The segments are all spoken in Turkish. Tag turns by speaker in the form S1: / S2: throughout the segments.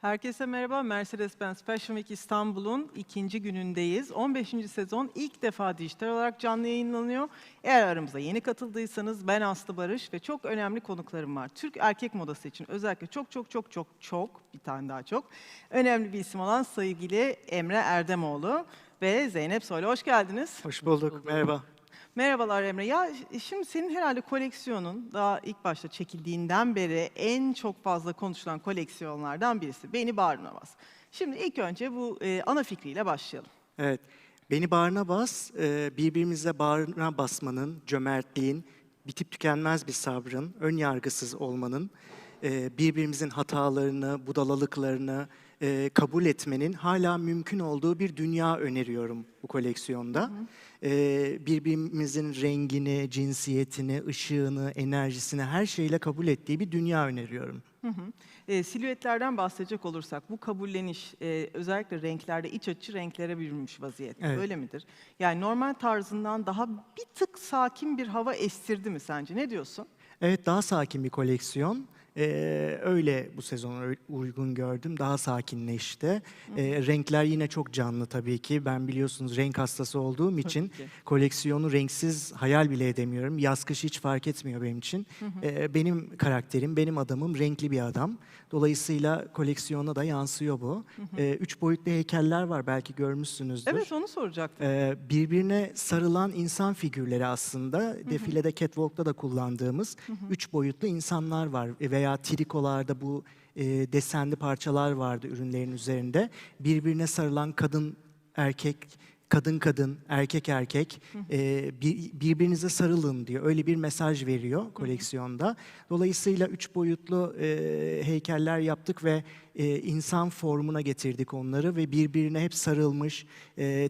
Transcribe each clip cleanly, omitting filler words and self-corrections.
S1: Herkese merhaba. Mercedes-Benz Fashion Week İstanbul'un ikinci günündeyiz. 15. sezon ilk defa dijital olarak canlı yayınlanıyor. Eğer aramıza yeni katıldıysanız ben Aslı Barış ve çok önemli konuklarım var. Türk erkek modası için özellikle çok bir tane daha çok önemli bir isim olan sevgili Emre Erdemoğlu ve Zeynep Soylu. Hoş geldiniz.
S2: Hoş bulduk, merhaba.
S1: Merhabalar Emre. Ya şimdi senin herhalde koleksiyonun daha ilk başta çekildiğinden beri en çok fazla konuşulan koleksiyonlardan birisi. Beni Bağrına Bas. Şimdi ilk önce bu ana fikriyle başlayalım.
S2: Evet, Beni Bağrına Bas, birbirimize bağrına basmanın, cömertliğin, bitip tükenmez bir sabrın, ön yargısız olmanın, birbirimizin hatalarını, budalalıklarını kabul etmenin hala mümkün olduğu bir dünya öneriyorum bu koleksiyonda. Birbirimizin rengini, cinsiyetini, ışığını, enerjisini her şeyle kabul ettiği bir dünya öneriyorum.
S1: Silüetlerden bahsedecek olursak bu kabulleniş özellikle renklerde iç açıcı renklere bürünmüş vaziyette.
S2: Evet.
S1: Öyle midir? Yani normal tarzından daha bir tık sakin bir hava estirdi mi sence? Ne diyorsun?
S2: Evet, daha sakin bir koleksiyon. Öyle bu sezon uygun gördüm. Daha sakinleşti. Renkler yine çok canlı tabii ki. Ben biliyorsunuz renk hastası olduğum için
S1: ki.
S2: koleksiyonu renksiz hayal bile edemiyorum. Yaz kış hiç fark etmiyor benim için. Benim karakterim, benim adamım renkli bir adam. Dolayısıyla koleksiyona da yansıyor bu. 3 boyutlu heykeller var, belki görmüşsünüzdür.
S1: Evet, onu soracaktım.
S2: Birbirine sarılan insan figürleri aslında. Defilede, catwalk'ta da kullandığımız 3 boyutlu insanlar var. Veya trikolarda bu desenli parçalar vardı ürünlerin üzerinde. Birbirine sarılan kadın, erkek, kadın kadın, erkek erkek, birbirinize sarılın diyor. Öyle bir mesaj veriyor koleksiyonda. Dolayısıyla 3 boyutlu heykeller yaptık ve insan formuna getirdik onları ve birbirine hep sarılmış,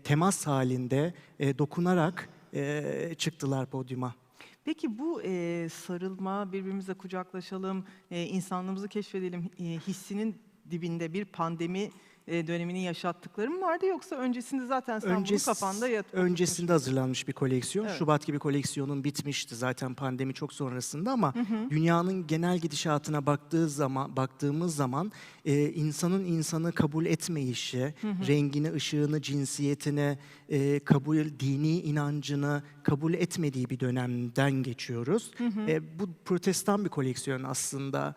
S2: temas halinde, dokunarak çıktılar podyuma.
S1: Peki bu sarılma, birbirimize kucaklaşalım, insanlığımızı keşfedelim hissinin dibinde bir pandemi dönemini yaşattıkları mı vardı yoksa öncesinde zaten sen bunu kafanda
S2: Öncesinde hazırlanmış bir koleksiyon.
S1: Evet.
S2: Şubat gibi koleksiyonun bitmişti zaten pandemi çok sonrasında ama dünyanın genel gidişatına baktığımız zaman insanın insanı kabul etmeyişi, rengini, ışığını, cinsiyetini, dini inancını kabul etmediği bir dönemden geçiyoruz. Bu protestan bir koleksiyon aslında.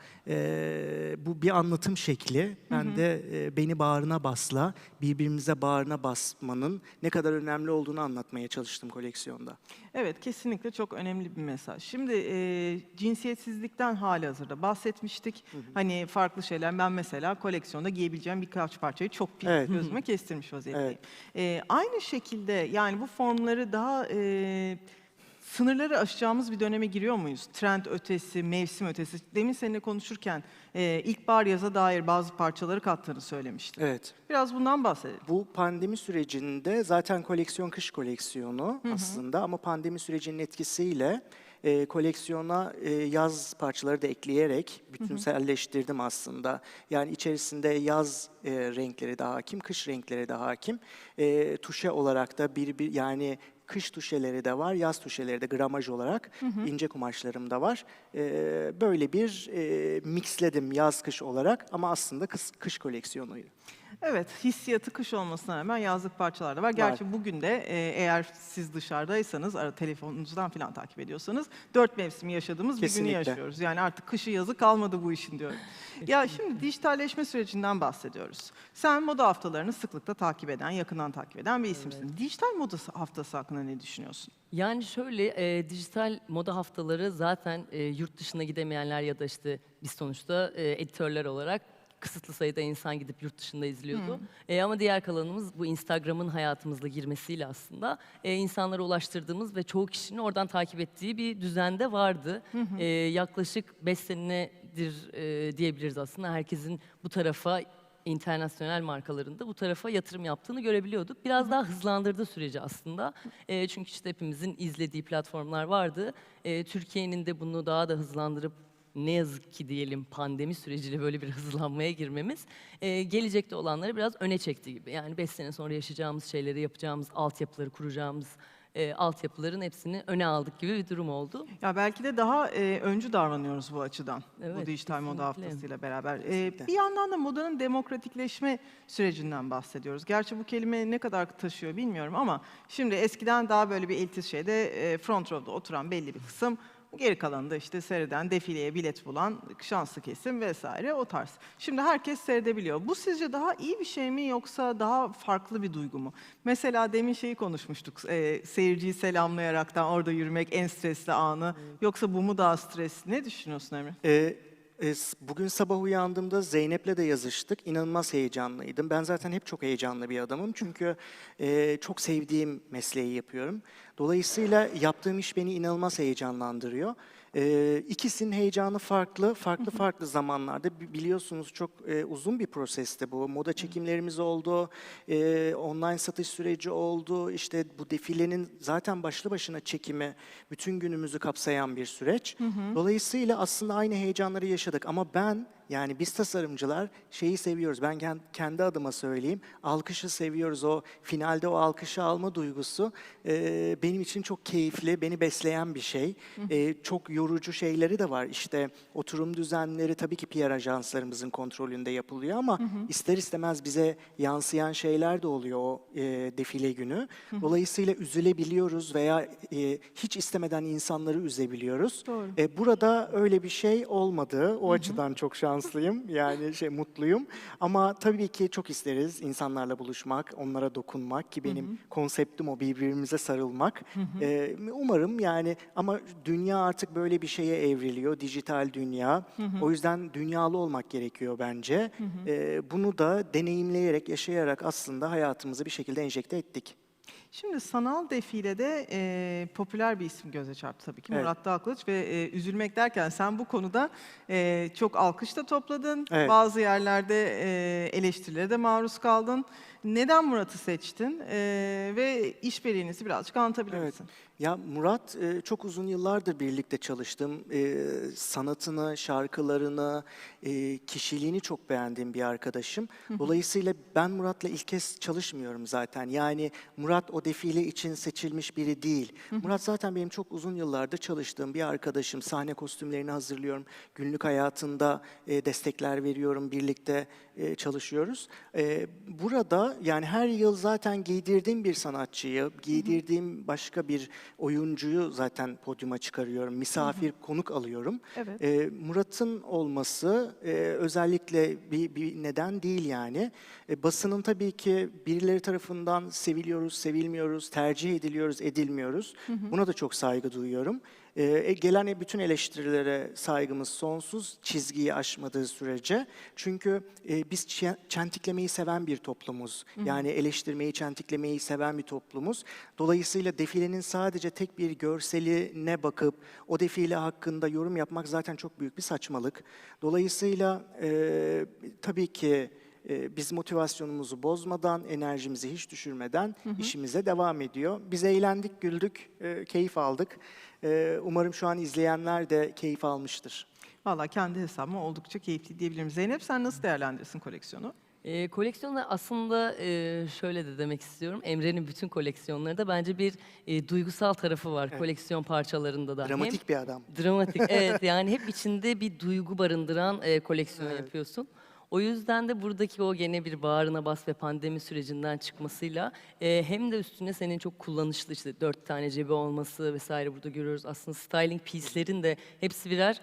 S2: Bu bir anlatım şekli. Ben de Beni Bağrına Bas'la birbirimize bağrına basmanın ne kadar önemli olduğunu anlatmaya çalıştım koleksiyonda.
S1: Evet, kesinlikle çok önemli bir mesaj. Şimdi cinsiyetsizlikten halihazırda bahsetmiştik. Hani farklı şeyler. Ben mesela koleksiyonda giyebileceğim birkaç parçayı çok
S2: Evet.
S1: gözüme kestirmiş vaziyetteyim. Aynı şekilde yani bu formları daha sınırları aşacağımız bir döneme giriyor muyuz? Trend ötesi, mevsim ötesi. Demin seninle konuşurken ilkbahar yaza dair bazı parçaları kattığını söylemiştin.
S2: Evet.
S1: Biraz bundan bahsedelim.
S2: Bu pandemi sürecinde zaten koleksiyon kış koleksiyonu aslında ama pandemi sürecinin etkisiyle koleksiyona yaz parçaları da ekleyerek bütünselleştirdim aslında. Yani içerisinde yaz renkleri de hakim, kış renkleri de hakim. Tuşe olarak da yani kış tuşeleri de var, yaz tuşeleri de gramaj olarak ince kumaşlarım da var. Böyle bir mixledim yaz kış olarak ama aslında kış koleksiyonuydu.
S1: Evet, hissiyatı kış olmasına rağmen yazlık parçalar da var. Gerçi bugün de eğer siz dışarıdaysanız, telefonunuzdan falan takip ediyorsanız 4 mevsimi yaşadığımız bir günü
S2: Kesinlikle.
S1: yaşıyoruz. Yani artık kışı yazı kalmadı bu işin diyorum. Ya şimdi dijitalleşme sürecinden bahsediyoruz. Sen moda haftalarını sıklıkla takip eden, yakından takip eden bir isimsin. Dijital moda haftası hakkında ne düşünüyorsun?
S3: Yani şöyle, dijital moda haftaları zaten yurt dışına gidemeyenler ya da işte biz sonuçta editörler olarak kısıtlı sayıda insan gidip yurt dışında izliyordu. Ama diğer kalanımız bu Instagram'ın hayatımıza girmesiyle aslında insanlara ulaştırdığımız ve çoğu kişinin oradan takip ettiği bir düzende vardı. Yaklaşık 5 senedir diyebiliriz aslında herkesin bu tarafa internasyonel markalarında bu tarafa yatırım yaptığını görebiliyorduk. Biraz daha hızlandırdı süreci aslında. Çünkü işte hepimizin izlediği platformlar vardı. Türkiye'nin de bunu daha da hızlandırıp ne yazık ki diyelim pandemi süreciyle böyle bir hızlanmaya girmemiz gelecekte olanları biraz öne çekti gibi. Yani 5 sene sonra yaşayacağımız şeyleri, yapacağımız altyapıları, kuracağımız altyapıların hepsini öne aldık gibi bir durum oldu.
S1: Ya belki de daha öncü davranıyoruz bu açıdan. Bu
S3: Evet,
S1: dijital moda
S3: kesinlikle.
S1: haftasıyla beraber.
S2: Kesinlikle.
S1: Bir yandan da modanın demokratikleşme sürecinden bahsediyoruz. Gerçi bu kelime ne kadar taşıyor bilmiyorum ama şimdi eskiden daha böyle bir elitist şeyde front row'da oturan belli bir kısım, geri kalanında işte seyreden, defileye bilet bulan şanslı kesim vesaire o tarz. Şimdi herkes seyredebiliyor. Bu sizce daha iyi bir şey mi yoksa daha farklı bir duygu mu? Mesela demin şeyi konuşmuştuk. Seyirciyi selamlayaraktan orada yürümek en stresli anı. Yoksa bu mu daha stresli? Ne düşünüyorsun Emre?
S2: Bugün sabah uyandığımda Zeynep'le de yazıştık. İnanılmaz heyecanlıydım. Ben zaten hep çok heyecanlı bir adamım. Çünkü çok sevdiğim mesleği yapıyorum. Dolayısıyla yaptığım iş beni inanılmaz heyecanlandırıyor. İkisinin heyecanı farklı, farklı zamanlarda. Biliyorsunuz çok uzun bir prosesti bu. Moda çekimlerimiz oldu, online satış süreci oldu. İşte bu defilenin zaten başlı başına çekimi bütün günümüzü kapsayan bir süreç. Dolayısıyla aslında aynı heyecanları yaşadık ama yani biz tasarımcılar şeyi seviyoruz. Ben kendi adıma söyleyeyim. Alkışı seviyoruz. O finalde o alkışı alma duygusu benim için çok keyifli, beni besleyen bir şey. Çok yorucu şeyleri de var. İşte oturum düzenleri tabii ki PR ajanslarımızın kontrolünde yapılıyor ama ister istemez bize yansıyan şeyler de oluyor o defile günü. Dolayısıyla üzülebiliyoruz veya hiç istemeden insanları üzebiliyoruz.
S1: Doğru.
S2: Burada öyle bir şey olmadı. O açıdan çok şanslıyım. Yani mutluyum. Ama tabii ki çok isteriz insanlarla buluşmak, onlara dokunmak ki benim konseptim o, birbirimize sarılmak. Umarım yani ama dünya artık böyle bir şeye evriliyor, dijital dünya. O yüzden dünyalı olmak gerekiyor bence. Bunu da deneyimleyerek, yaşayarak aslında hayatımıza bir şekilde enjekte ettik.
S1: Şimdi sanal defilede popüler bir isim göze çarptı tabii ki.
S2: Evet.
S1: Murat Dalkılıç ve üzülmek derken sen bu konuda çok alkış da topladın.
S2: Evet.
S1: Bazı yerlerde eleştirilere de maruz kaldın. Neden Murat'ı seçtin ve işbirliğinizi birazcık anlatabilir
S2: Evet.
S1: misin?
S2: Ya Murat çok uzun yıllardır birlikte çalıştım. Sanatını, şarkılarını, kişiliğini çok beğendiğim bir arkadaşım. Dolayısıyla ben Murat'la ilk kez çalışmıyorum zaten. Yani Murat o defile için seçilmiş biri değil. Murat zaten benim çok uzun yıllardır çalıştığım bir arkadaşım. Sahne kostümlerini hazırlıyorum. Günlük hayatında destekler veriyorum. Birlikte çalışıyoruz. Burada yani her yıl zaten giydirdiğim bir sanatçıyı, giydirdiğim başka bir oyuncuyu zaten podyuma çıkarıyorum. Misafir, konuk alıyorum.
S1: Evet.
S2: Murat'ın olması özellikle bir neden değil yani. Basının tabii ki birileri tarafından seviliyoruz, sevilmiyoruz, tercih ediliyoruz, edilmiyoruz. Buna da çok saygı duyuyorum. Gelen bütün eleştirilere saygımız sonsuz, çizgiyi aşmadığı sürece. Çünkü biz çentiklemeyi seven bir toplumuz. Yani eleştirmeyi, çentiklemeyi seven bir toplumuz. Dolayısıyla defilenin sadece tek bir görseline bakıp o defile hakkında yorum yapmak zaten çok büyük bir saçmalık. Dolayısıyla tabii ki biz motivasyonumuzu bozmadan, enerjimizi hiç düşürmeden işimize devam ediyor. Biz eğlendik, güldük, keyif aldık. Umarım şu an izleyenler de keyif almıştır.
S1: Valla kendi hesabıma oldukça keyifli diyebilirim. Zeynep sen nasıl değerlendirirsin koleksiyonu?
S3: Koleksiyonda aslında şöyle de demek istiyorum. Emre'nin bütün koleksiyonları da bence bir duygusal tarafı var
S2: Evet.
S3: koleksiyon parçalarında da.
S2: Dramatik bir adam.
S3: Dramatik, evet. Yani hep içinde bir duygu barındıran koleksiyon
S2: Evet.
S3: yapıyorsun. O yüzden de buradaki o gene bir bağrına bas ve pandemi sürecinden çıkmasıyla hem de üstüne senin çok kullanışlı işte 4 tane cebi olması vesaire burada görüyoruz. Aslında styling piece'lerin de hepsi birer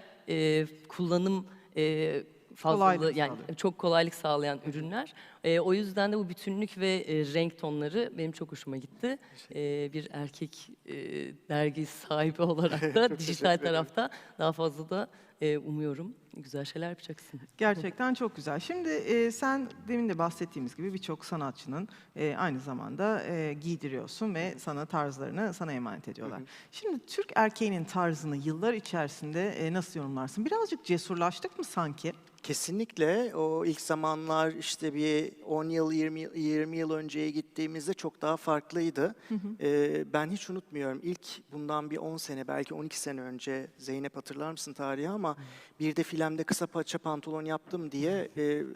S3: kullanım fazlalığı
S1: Kolaylık
S3: yani
S1: sağlıyor.
S3: çok kolaylık sağlayan ürünler. O yüzden de bu bütünlük ve renk tonları benim çok hoşuma gitti. Bir erkek dergi sahibi olarak da dijital tarafta daha fazla da umuyorum güzel şeyler yapacaksın.
S1: Gerçekten çok güzel. Şimdi sen demin de bahsettiğimiz gibi birçok sanatçının aynı zamanda giydiriyorsun ve sana tarzlarını sana emanet ediyorlar. Şimdi Türk erkeğinin tarzını yıllar içerisinde nasıl yorumlarsın? Birazcık cesurlaştık mı sanki?
S2: Kesinlikle o ilk zamanlar işte bir 10 yıl 20 yıl önceye gittiğimizde çok daha farklıydı. Ben hiç unutmuyorum ilk bundan bir 10 sene belki 12 sene önce Zeynep hatırlar mısın tarihi ama ama bir de filemde kısa paça pantolon yaptım diye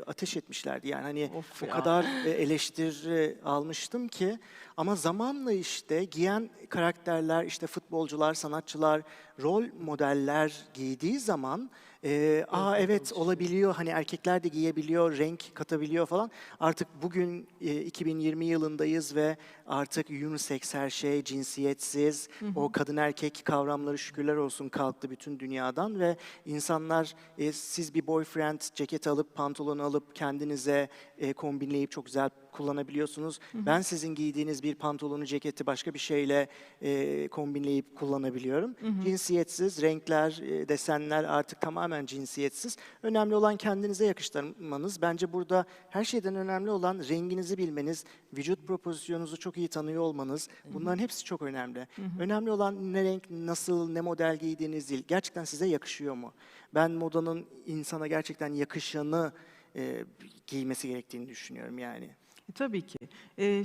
S2: ateş etmişlerdi. Yani hani
S1: Of
S2: o
S1: ya.
S2: kadar eleştiri almıştım ki, ama zamanla işte giyen karakterler, işte futbolcular, sanatçılar, rol modeller giydiği zaman evet olabiliyor, hani erkekler de giyebiliyor, renk katabiliyor falan. Artık bugün 2020 yılındayız ve artık unisex her şey, cinsiyetsiz, o kadın erkek kavramları şükürler olsun kalktı bütün dünyadan ve insanlar, siz bir boyfriend ceket alıp pantolon alıp kendinize kombinleyip çok güzel kullanabiliyorsunuz. Ben sizin giydiğiniz bir pantolonu, ceketi başka bir şeyle kombinleyip kullanabiliyorum. Cinsiyetsiz, renkler, desenler artık tamamen cinsiyetsiz. Önemli olan kendinize yakıştırmanız. Bence burada her şeyden önemli olan renginizi bilmeniz, vücut proporsiyonunuzu çok iyi tanıyor olmanız. Bunların hepsi çok önemli. Önemli olan ne renk, nasıl, ne model giydiğiniz değil. Gerçekten size yakışıyor mu? Ben modanın insana gerçekten yakışanı giymesi gerektiğini düşünüyorum yani.
S1: Tabii ki.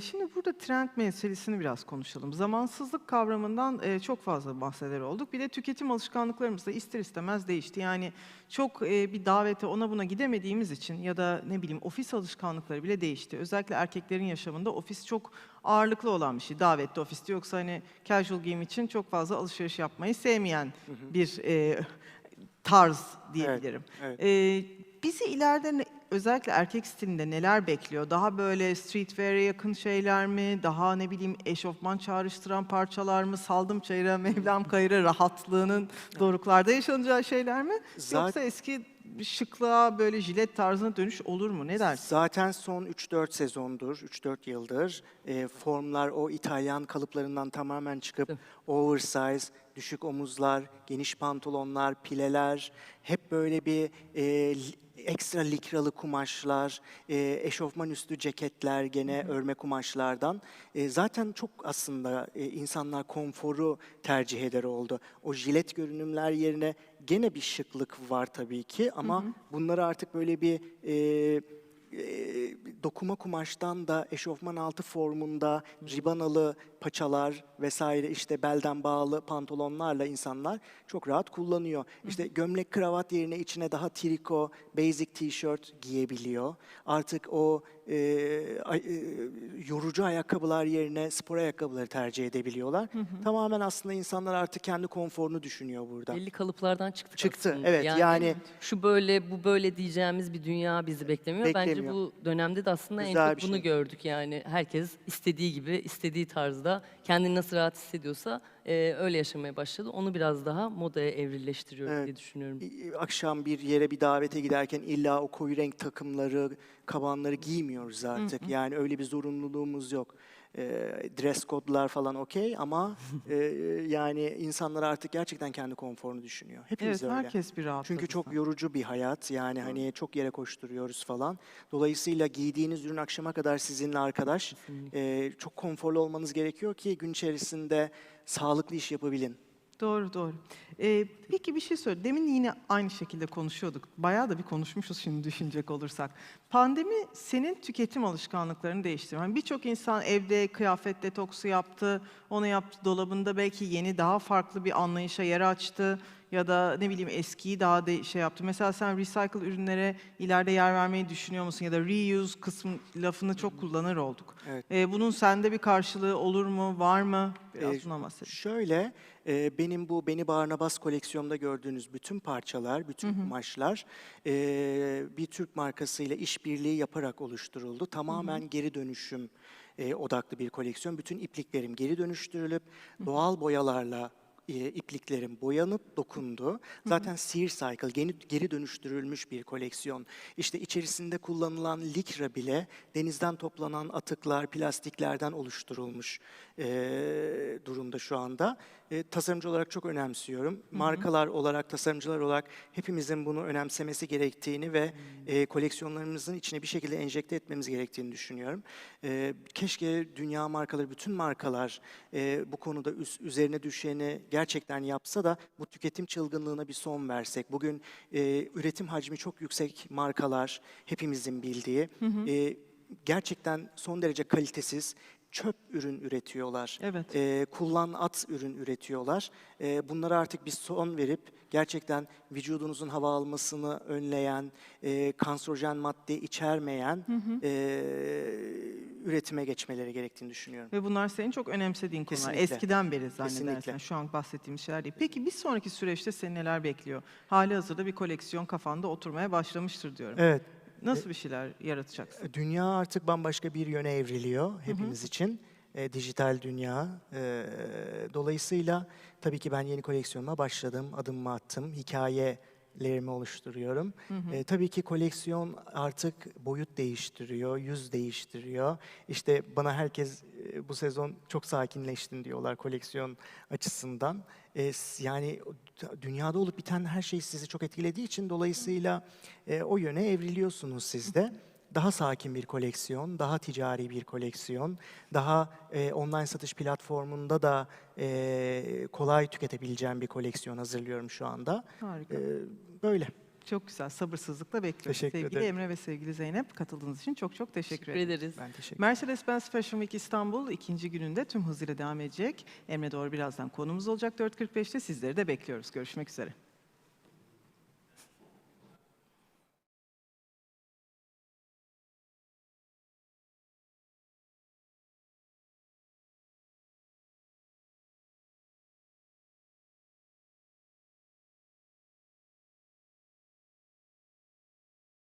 S1: Şimdi burada trend meselesini biraz konuşalım. Zamansızlık kavramından çok fazla bahseder olduk. Bir de tüketim alışkanlıklarımız da ister istemez değişti. Yani çok bir davete ona buna gidemediğimiz için ya da ne bileyim ofis alışkanlıkları bile değişti. Özellikle erkeklerin yaşamında ofis çok ağırlıklı olan bir şey. Davette, ofiste, yoksa hani casual giyim için çok fazla alışveriş yapmayı sevmeyen bir tarz
S2: Evet,
S1: diyebilirim.
S2: evet.
S1: Bizi ileride özellikle erkek stilinde neler bekliyor? Daha böyle streetwear'e yakın şeyler mi? Daha ne bileyim eşofman çağrıştıran parçalar mı? Saldım çayıra, Mevlam kayıra rahatlığının doruklarda yaşanacağı şeyler mi? Yoksa
S2: Zaten
S1: eski şıklığa böyle jilet tarzına dönüş olur mu? Ne dersin?
S2: Zaten son 3-4 sezondur, 3-4 yıldır formlar o İtalyan kalıplarından tamamen çıkıp oversize, düşük omuzlar, geniş pantolonlar, pileler, hep böyle bir ekstra likralı kumaşlar, eşofman üstü ceketler, gene örme kumaşlardan. Zaten çok aslında insanlar konforu tercih eder oldu. O jilet görünümler yerine gene bir şıklık var tabii ki, ama bunları artık böyle bir dokuma kumaştan da eşofman altı formunda ribanalı paçalar vesaire, işte belden bağlı pantolonlarla insanlar çok rahat kullanıyor. İşte gömlek kravat yerine içine daha triko, basic tişört giyebiliyor. Artık o yorucu ayakkabılar yerine spor ayakkabıları tercih edebiliyorlar. Tamamen aslında insanlar artık kendi konforunu düşünüyor burada.
S3: Belli kalıplardan çıktık
S2: Çıktı,
S3: aslında.
S2: evet, yani
S3: şu böyle, bu böyle diyeceğimiz bir dünya bizi beklemiyor. Bence
S2: beklemiyor.
S3: bu dönemde de aslında en
S2: Güzel
S3: çok
S2: bir
S3: bunu
S2: şey.
S3: gördük yani. Herkes istediği gibi, istediği tarzda kendini nasıl rahat hissediyorsa öyle yaşamaya başladı. Onu biraz daha modaya evrilleştiriyoruz
S2: Evet.
S3: diye düşünüyorum.
S2: Akşam bir yere, bir davete giderken illa o koyu renk takımları, kabanları giymiyoruz artık. Yani öyle bir zorunluluğumuz yok. Dress code'lar falan okey, ama yani insanlar artık gerçekten kendi konforunu düşünüyor. Hepimiz
S1: Evet,
S2: öyle.
S1: herkes bir rahatladı
S2: Çünkü çok
S1: sanki.
S2: yorucu bir hayat. Yani hani çok yere koşturuyoruz falan. Dolayısıyla giydiğiniz ürün akşama kadar sizinle arkadaş. Çok konforlu olmanız gerekiyor ki gün içerisinde sağlıklı iş yapabilin.
S1: Doğru, doğru. Peki bir şey söyle. Demin yine aynı şekilde konuşuyorduk. Bayağı da bir konuşmuşuz şimdi düşünecek olursak. Pandemi senin tüketim alışkanlıklarını değiştirdi. Hani birçok insan evde kıyafet detoksu yaptı, onu yaptı. Dolabında belki yeni, daha farklı bir anlayışa yer açtı. Ya da ne bileyim eskiyi daha da şey yaptı. Mesela sen recycle ürünlere ileride yer vermeyi düşünüyor musun? Ya da reuse kısmı lafını çok kullanır olduk.
S2: Evet.
S1: Bunun sende bir karşılığı olur mu, var mı?
S2: Ee,
S1: Biraz bundan bahsedelim.
S2: Şöyle, benim bu Beni Bağrına Bas koleksiyonumda gördüğünüz bütün parçalar, bütün kumaşlar bir Türk markasıyla işbirliği yaparak oluşturuldu. Tamamen geri dönüşüm odaklı bir koleksiyon. Bütün ipliklerim geri dönüştürülüp doğal boyalarla ipliklerim boyanıp dokundu. Zaten Sear Cycle, geri dönüştürülmüş bir koleksiyon. İşte içerisinde kullanılan likra bile denizden toplanan atıklar, plastiklerden oluşturulmuş durumda şu anda. Tasarımcı olarak çok önemsiyorum. Markalar olarak, tasarımcılar olarak hepimizin bunu önemsemesi gerektiğini ve koleksiyonlarımızın içine bir şekilde enjekte etmemiz gerektiğini düşünüyorum. Keşke dünya markaları, bütün markalar bu konuda üzerine düşeni gerçekten yapsa da bu tüketim çılgınlığına bir son versek. Bugün üretim hacmi çok yüksek markalar, hepimizin bildiği, gerçekten son derece kalitesiz, çöp ürün üretiyorlar.
S1: Evet.
S2: Kullan at ürün üretiyorlar. Bunlara artık bir son verip gerçekten vücudunuzun hava almasını önleyen, kanserojen madde içermeyen üretime geçmeleri gerektiğini düşünüyorum.
S1: Ve bunlar senin çok önemsediğin konular.
S2: Kesinlikle.
S1: Eskiden beri zannedersen.
S2: Kesinlikle.
S1: Şu an bahsettiğimiz şeyler değil. Peki bir sonraki süreçte seni neler bekliyor? Halihazırda bir koleksiyon kafanda oturmaya başlamıştır diyorum.
S2: Evet,
S1: Nasıl bir şeyler yaratacaksın?
S2: dünya artık bambaşka bir yöne evriliyor hepimiz için. Dijital dünya. Dolayısıyla tabii ki ben yeni koleksiyonuma başladım, adımımı attım, hikayelerimi oluşturuyorum. Tabii ki koleksiyon artık boyut değiştiriyor, yüz değiştiriyor. İşte bana herkes bu sezon çok sakinleştin diyorlar koleksiyon açısından. Yani dünyada olup biten her şey sizi çok etkilediği için dolayısıyla o yöne evriliyorsunuz siz de. Daha sakin bir koleksiyon, daha ticari bir koleksiyon, daha online satış platformunda da kolay tüketebileceğim bir koleksiyon hazırlıyorum şu anda.
S1: Harika.
S2: Böyle.
S1: Çok güzel. Sabırsızlıkla bekliyoruz.
S2: Teşekkür
S1: Sevgili
S2: ederim.
S1: Emre ve sevgili Zeynep, katıldığınız için çok çok teşekkür
S3: Teşekkür
S1: ederim.
S3: ederiz.
S2: Ben teşekkür ederim.
S1: Mercedes-Benz Fashion Week İstanbul ikinci gününde tüm hızıyla devam edecek. Emre Doğru birazdan konumuz olacak 4.45'te. Sizleri de bekliyoruz. Görüşmek üzere.